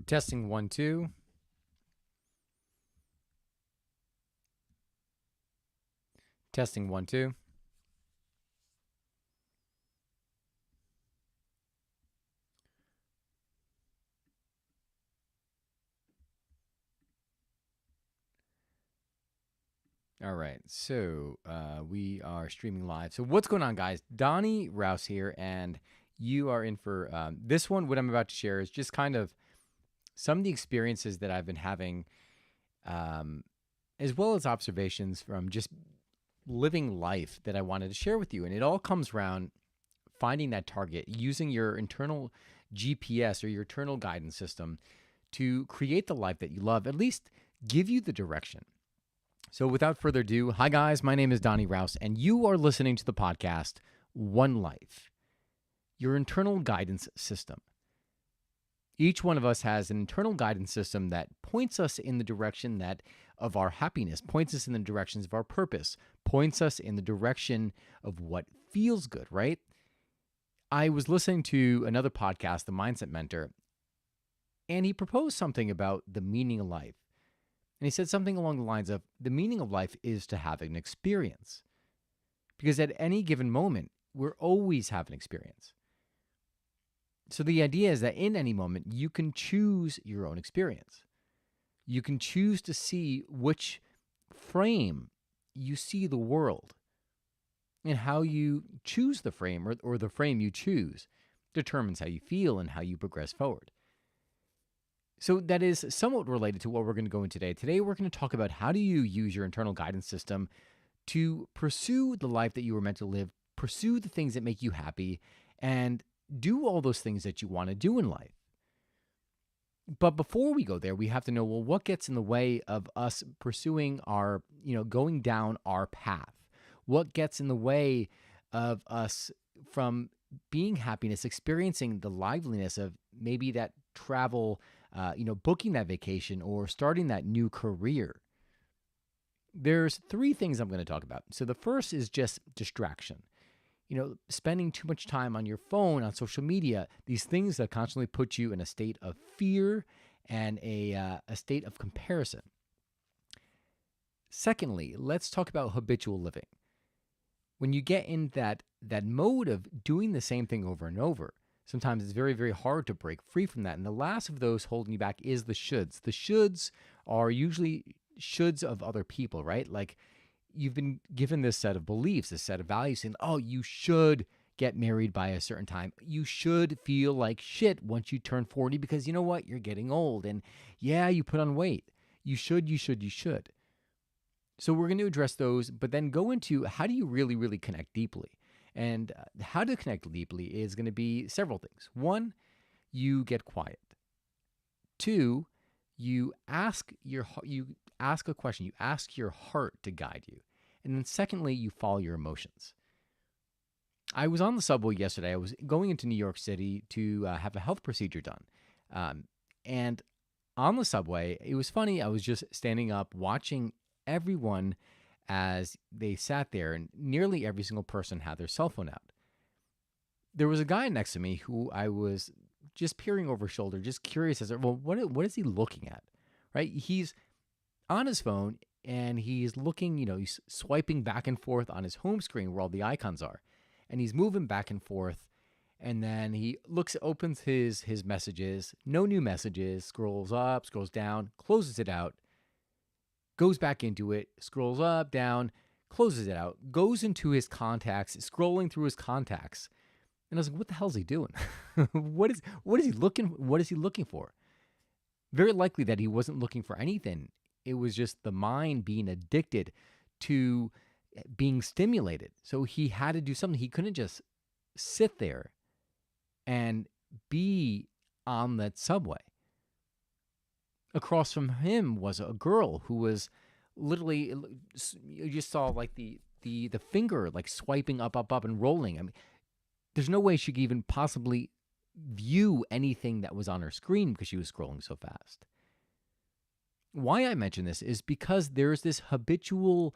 Testing 1 2. Testing 1 2. All right, so we are streaming live. So what's going on, guys? Donnie Rouse here, and you are in for this one. What I'm about to share is just kind of some of the experiences that I've been having, um, as well as observations from just living life that I wanted to share with you. And it all comes around finding that target, using your internal GPS or your internal guidance system to create the life that you love, at least give you the direction. So, without further ado, hi guys, my name is Donnie Rouse, and you are listening to the podcast One Life, your internal guidance system. Each one of us has an internal guidance system that points us in the direction that of our happiness, points us in the directions of our purpose, points us in the direction of what feels good, right? I was listening to another podcast, The Mindset Mentor, and he proposed something about the meaning of life. And he said something along the lines of the meaning of life is to have an experience. Because at any given moment, we're always having an experience. So the idea is that in any moment, you can choose your own experience. You can choose to see which frame you see the world. And how you choose the frame or the frame you choose determines how you feel and how you progress forward. So that is somewhat related to what we're going to go in today. Today, we're going to talk about how do you use your internal guidance system to pursue the life that you were meant to live, pursue the things that make you happy, and do all those things that you want to do in life. But before we go there, we have to know, well, what gets in the way of us pursuing our, going down our path? What gets in the way of us from being happiness, experiencing the liveliness of maybe that travel, booking that vacation or starting that new career? There's three things I'm going to talk about. So the first is just distraction. Spending too much time on your phone, on social media, these things that constantly put you in a state of fear and a state of comparison. Secondly, let's talk about habitual living. When you get in that mode of doing the same thing over and over, sometimes it's very, very hard to break free from that. And the last of those holding you back is the shoulds. The shoulds are usually shoulds of other people, right? Like you've been given this set of beliefs, this set of values saying, oh, you should get married by a certain time. You should feel like shit once you turn 40 because you know what? You're getting old. And yeah, you put on weight. You should. So we're going to address those, but then go into how do you really, really connect deeply? And how to connect deeply is going to be several things. One, you get quiet. Two, you ask a question. You ask your heart to guide you. And then secondly, you follow your emotions. I was on the subway yesterday. I was going into New York City to have a health procedure done. And on the subway, it was funny. I was just standing up watching everyone as they sat there, and nearly every single person had their cell phone out. There was a guy next to me who I was just peering over his shoulder, just curious as to, well, what is he looking at? Right? He's on his phone and he's looking, he's swiping back and forth on his home screen where all the icons are. And he's moving back and forth. And then he opens his messages, no new messages, scrolls up, scrolls down, closes it out, goes back into it, scrolls up, down, closes it out, goes into his contacts, scrolling through his contacts. And I was like, what the hell is he doing? What is he looking for? Very likely that he wasn't looking for anything. It was just the mind being addicted to being stimulated. So he had to do something. He couldn't just sit there and be on that subway. Across from him was a girl who was literally, you just saw like the finger like swiping up, and rolling. I mean, there's no way she could even possibly view anything that was on her screen because she was scrolling so fast. Why I mention this is because there's this habitual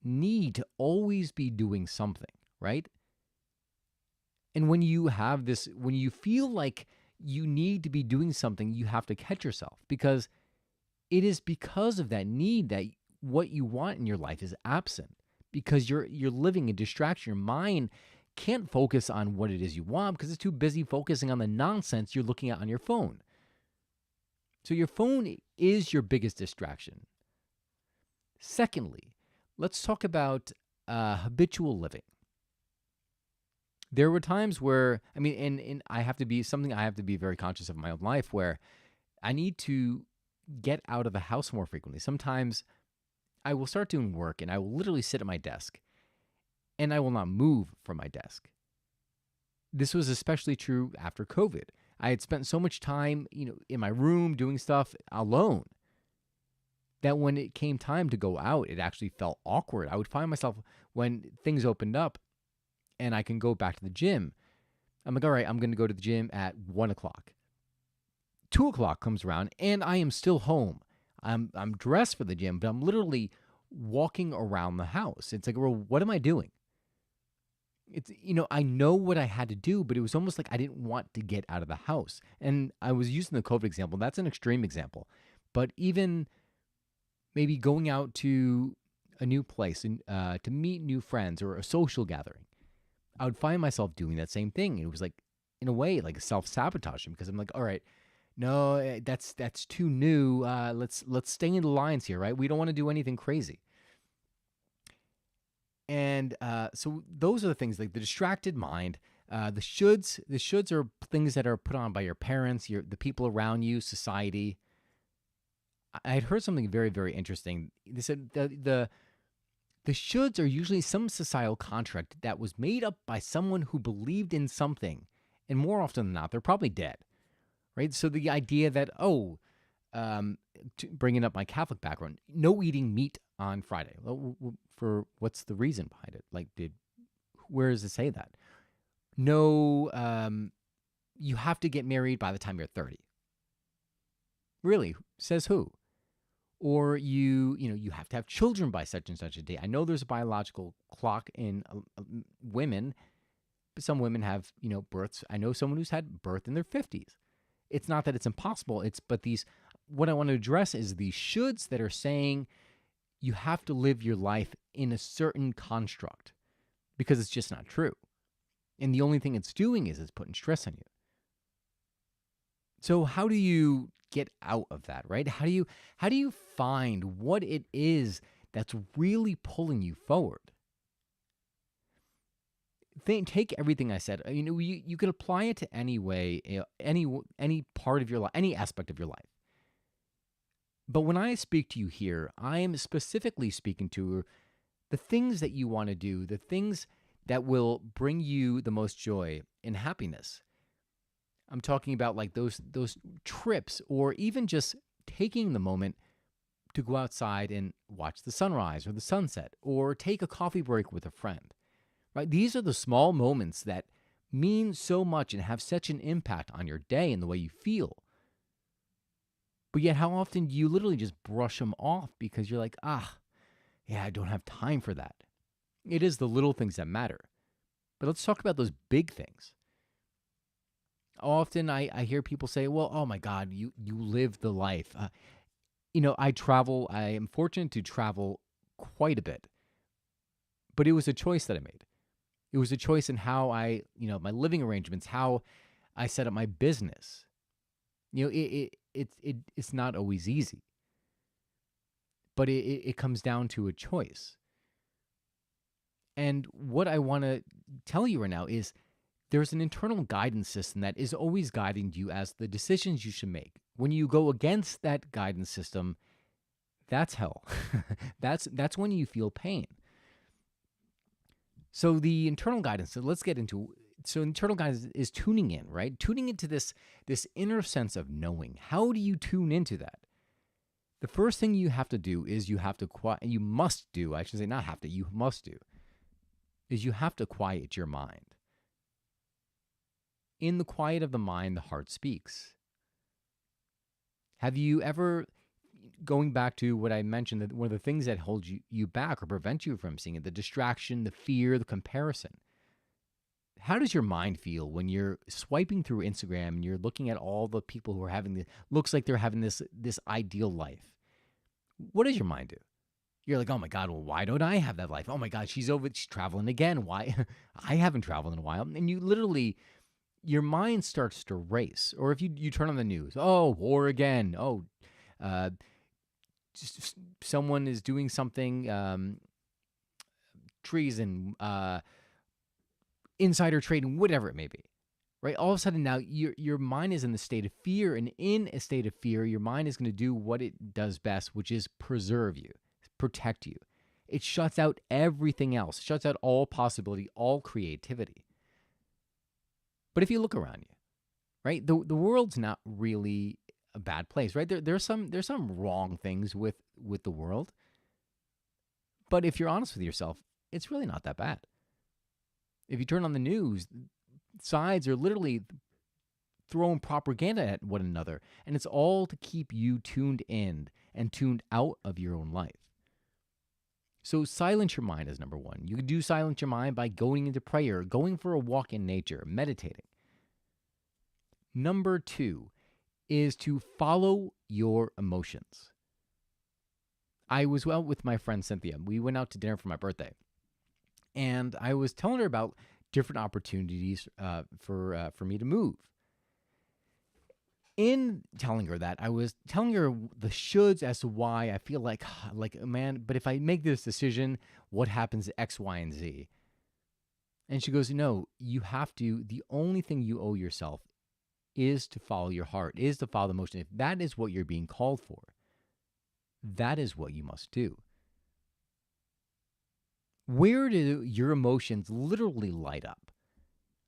need to always be doing something, right? And when you have this, when you feel like you need to be doing something, you have to catch yourself, because it is because of that need that what you want in your life is absent, because you're living in distraction. Your mind can't focus on what it is you want because it's too busy focusing on the nonsense you're looking at on your phone. So your phone is your biggest distraction. Secondly, let's talk about habitual living. There were times where, I mean, and I have to be something I have to be very conscious of in my own life, where I need to get out of the house more frequently. Sometimes I will start doing work and I will literally sit at my desk and I will not move from my desk. This was especially true after COVID. I had spent so much time, in my room doing stuff alone, that when it came time to go out, it actually felt awkward. I would find myself, when things opened up and I can go back to the gym, I'm like, all right, I'm going to go to the gym at 1 o'clock. 2 o'clock comes around and I am still home. I'm dressed for the gym, but I'm literally walking around the house. It's like, well, what am I doing? It's, I know what I had to do, but it was almost like I didn't want to get out of the house. And I was using the COVID example. That's an extreme example. But even maybe going out to a new place and to meet new friends or a social gathering, I would find myself doing that same thing. It was like, in a way, like self-sabotaging, because I'm like, all right, no, that's too new. Let's stay in the lines here, right? We don't want to do anything crazy. And so those are the things, like the distracted mind, the shoulds. The shoulds are things that are put on by your parents, the people around you, society. I had heard something very, very interesting. They said the shoulds are usually some societal contract that was made up by someone who believed in something, and more often than not, they're probably dead, right? So the idea that, bringing up my Catholic background, no eating meat on Friday. Well, for what's the reason behind it? Like, where does it say that? No, you have to get married by the time you're 30. Really? Says who? Or you have to have children by such and such a day. I know there's a biological clock in women, but some women have, births. I know someone who's had birth in their 50s. It's not that it's impossible. What I want to address is the shoulds that are saying you have to live your life in a certain construct, because it's just not true. And the only thing it's doing is it's putting stress on you. So how do you get out of that, right? How do you find what it is that's really pulling you forward? Take everything I said. You could apply it to any way, any part of your life, any aspect of your life. But when I speak to you here, I am specifically speaking to the things that you want to do, the things that will bring you the most joy and happiness. I'm talking about like those trips, or even just taking the moment to go outside and watch the sunrise or the sunset, or take a coffee break with a friend. Right? These are the small moments that mean so much and have such an impact on your day and the way you feel. But yet, how often do you literally just brush them off because you're like, I don't have time for that. It is the little things that matter. But let's talk about those big things. Often I hear people say, well, oh my God, you live the life. I travel. I am fortunate to travel quite a bit. But it was a choice that I made. It was a choice in how my living arrangements, how I set up my business. It's not always easy. But it comes down to a choice. And what I want to tell you right now is there's an internal guidance system that is always guiding you as the decisions you should make. When you go against that guidance system, that's hell. That's when you feel pain. So the internal guidance, so let's get into. So internal guidance is tuning in, right? Tuning into this inner sense of knowing. How do you tune into that? The first thing you have to do is you must do, is you have to quiet your mind. In the quiet of the mind, the heart speaks. Have you ever, going back to what I mentioned, that one of the things that holds you back or prevent you from seeing it, the distraction, the fear, the comparison, how does your mind feel when you're swiping through Instagram and you're looking at all the people who are having the looks like they're having this ideal life? What does your mind do? You're like, oh my God, well, why don't I have that life? Oh my God, she's traveling again. Why? I haven't traveled in a while. And you literally, your mind starts to race. Or if you turn on the news, oh, war again. Oh, uh, someone is doing something, treason, insider trading, whatever it may be. Right? All of a sudden now your mind is in the state of fear, and in a state of fear, your mind is going to do what it does best, which is preserve you, protect you. It shuts out everything else, shuts out all possibility, all creativity. But if you look around you, right, the world's not really a bad place, right? There's some wrong things with the world, but if you're honest with yourself, it's really not that bad. If you turn on the news, sides are literally throwing propaganda at one another, and it's all to keep you tuned in and tuned out of your own life. So silence your mind is number one. You can do silence your mind by going into prayer, going for a walk in nature, meditating. Number two is to follow your emotions. I was out with my friend Cynthia. We went out to dinner for my birthday, and I was telling her about different opportunities for me to move. In telling her that, I was telling her the shoulds as to why I feel like, man, but if I make this decision, what happens to X, Y, and Z? And she goes, no, you have to, the only thing you owe yourself is to follow your heart, is to follow the emotion. If that is what you're being called for, that is what you must do. Where do your emotions literally light up?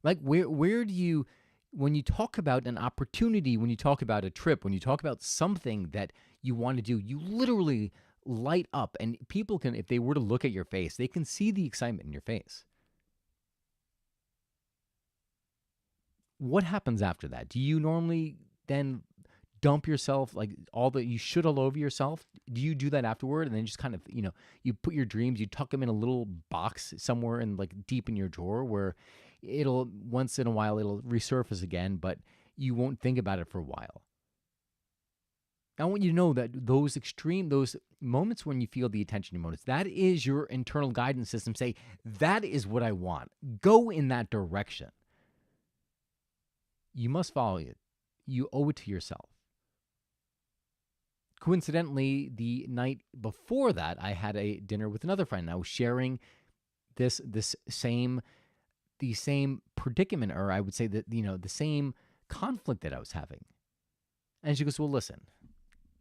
Like where do you, when you talk about an opportunity, when you talk about a trip, when you talk about something that you want to do, you literally light up, and people can, if they were to look at your face, they can see the excitement in your face. What happens after that? Do you normally then dump yourself, like all that you should all over yourself? Do you do that afterward, and then just kind of, you put your dreams, you tuck them in a little box somewhere in, like, deep in your drawer, where it'll, once in a while, it'll resurface again, but you won't think about it for a while? I want you to know that those moments when you feel the attention moments, that is your internal guidance system. Say, that is what I want. Go in that direction. You must follow it. You owe it to yourself. Coincidentally, the night before that, I had a dinner with another friend. I was sharing the same predicament, or I would say that, the same conflict that I was having. And she goes, well, listen,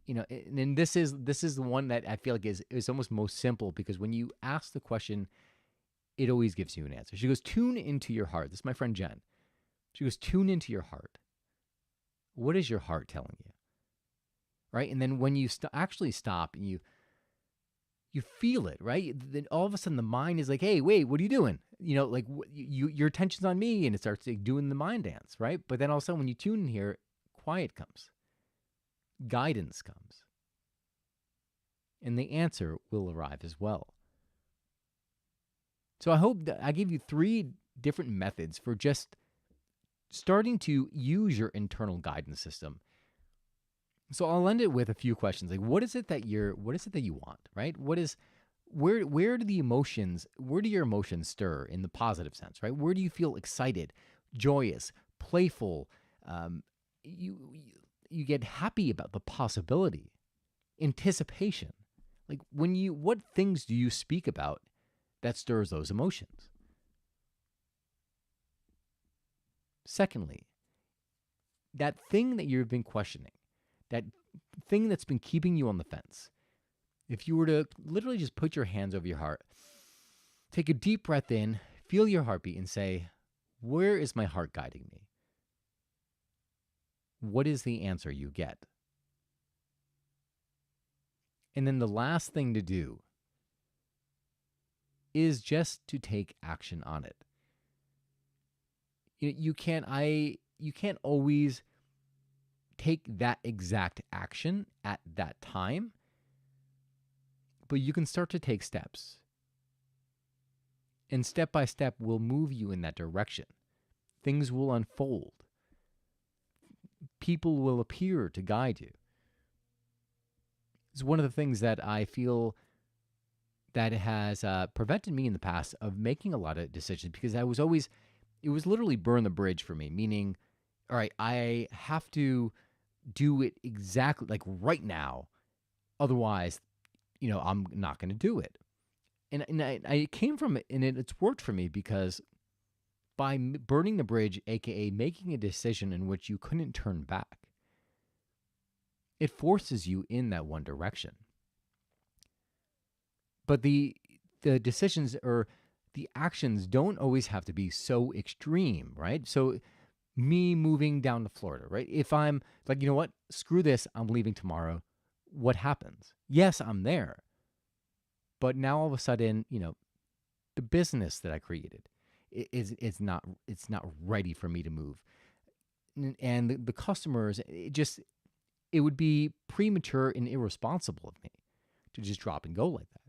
and this is the one that I feel like is almost most simple, because when you ask the question, it always gives you an answer. She goes, tune into your heart. This is my friend Jen. She goes, tune into your heart. What is your heart telling you? Right? And then when you actually stop and you feel it, right? Then all of a sudden the mind is like, hey, wait, what are you doing? Like your attention's on me, and it starts like doing the mind dance, right? But then all of a sudden when you tune in here, quiet comes. Guidance comes. And the answer will arrive as well. So I hope that I gave you 3 different methods for just starting to use your internal guidance system. So I'll end it with a few questions. Like, what is it that you want, right? Where do your emotions stir in the positive sense, right? Where do you feel excited, joyous, playful? You get happy about the possibility, anticipation. Like, what things do you speak about that stirs those emotions? Secondly, that thing that you've been questioning, that thing that's been keeping you on the fence, if you were to literally just put your hands over your heart, take a deep breath in, feel your heartbeat, and say, where is my heart guiding me? What is the answer you get? And then the last thing to do is just to take action on it. You can't always take that exact action at that time, but you can start to take steps. And step by step will move you in that direction. things will unfold. People will appear to guide you. It's one of the things that I feel that has prevented me in the past of making a lot of decisions, because it was literally burn the bridge for me, meaning, all right, I have to do it exactly like right now. Otherwise, I'm not going to do it. And I came from it, and it's worked for me, because by burning the bridge, aka making a decision in which you couldn't turn back, it forces you in that one direction. But the decisions or the actions don't always have to be so extreme, right? So me moving down to Florida, right? If I'm like, you know what, screw this, I'm leaving tomorrow. What happens? Yes, I'm there. But now all of a sudden, the business that I created is not ready for me to move. And the customers, it would be premature and irresponsible of me to just drop and go like that.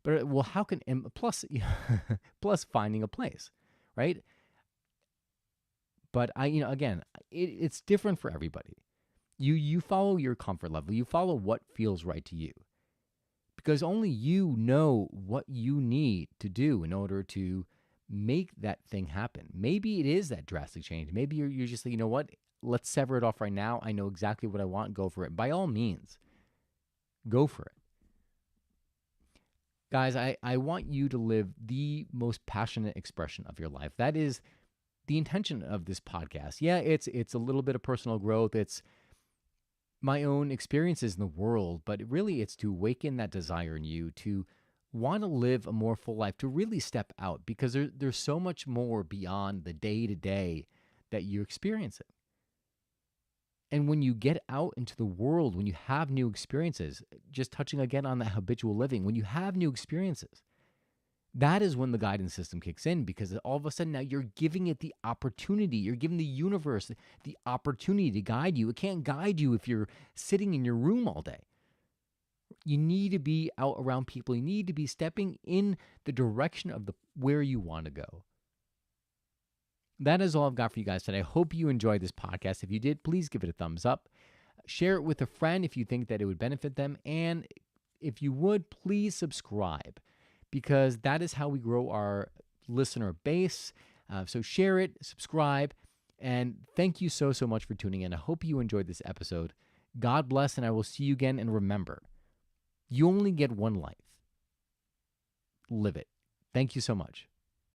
But well, how can, and plus plus finding a place, right? But again, it's different for everybody. You follow your comfort level. You follow what feels right to you, because only you know what you need to do in order to make that thing happen. Maybe it is that drastic change. Maybe you're just like, you know what? Let's sever it off right now. I know exactly what I want. Go for it. By all means, go for it. Guys, I want you to live the most passionate expression of your life. That is the intention of this podcast. Yeah, it's a little bit of personal growth. It's my own experiences in the world, but really it's to awaken that desire in you to want to live a more full life, to really step out, because there's so much more beyond the day-to-day that you're experiencing. And when you get out into the world, when you have new experiences, just touching again on that habitual living, when you have new experiences, that is when the guidance system kicks in, because all of a sudden now you're giving it the opportunity. You're giving the universe the opportunity to guide you. It can't guide you if you're sitting in your room all day. You need to be out around people. You need to be stepping in the direction of where you want to go. That is all I've got for you guys today. I hope you enjoyed this podcast. If you did, please give it a thumbs up. Share it with a friend if you think that it would benefit them. And if you would, please subscribe, because that is how we grow our listener base. So share it, subscribe, and thank you so much for tuning in. I hope you enjoyed this episode. God bless, and I will see you again. And remember, you only get one life. Live it. Thank you so much.